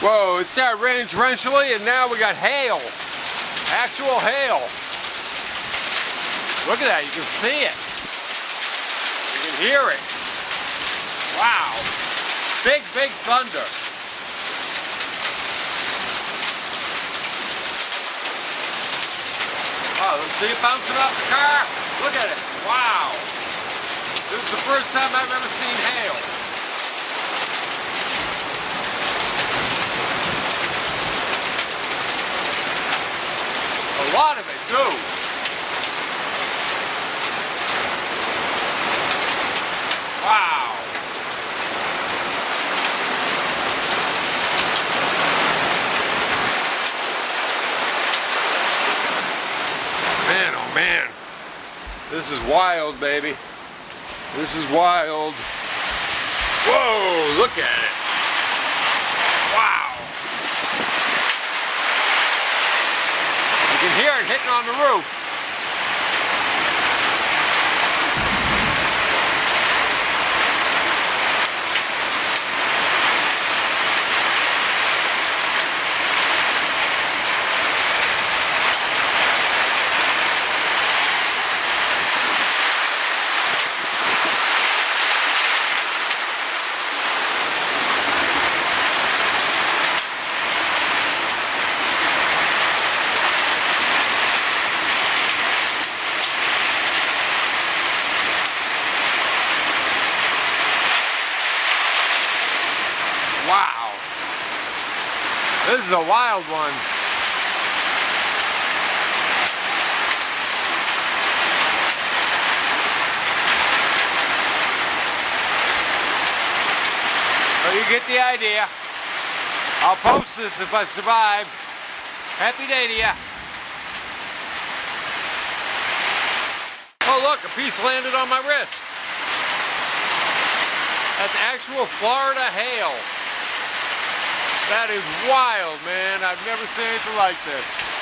Whoa, it started raining torrentially and now we got hail. Actual hail. Look at that, you can see it. You can hear it. Wow. Big, big thunder. Wow, see it bouncing off the car? Look at it. Wow. This is the first time I've ever seen hail. A lot of it, too. Wow. Man, oh man. This is wild, baby. This is wild. Whoa, look at it. Wow. You can hear it hitting on the roof. Wow. This is a wild one. Well, you get the idea. I'll post this if I survive. Happy day to ya. Oh look, a piece landed on my wrist. That's actual Florida hail. That is wild, man. I've never seen anything like this.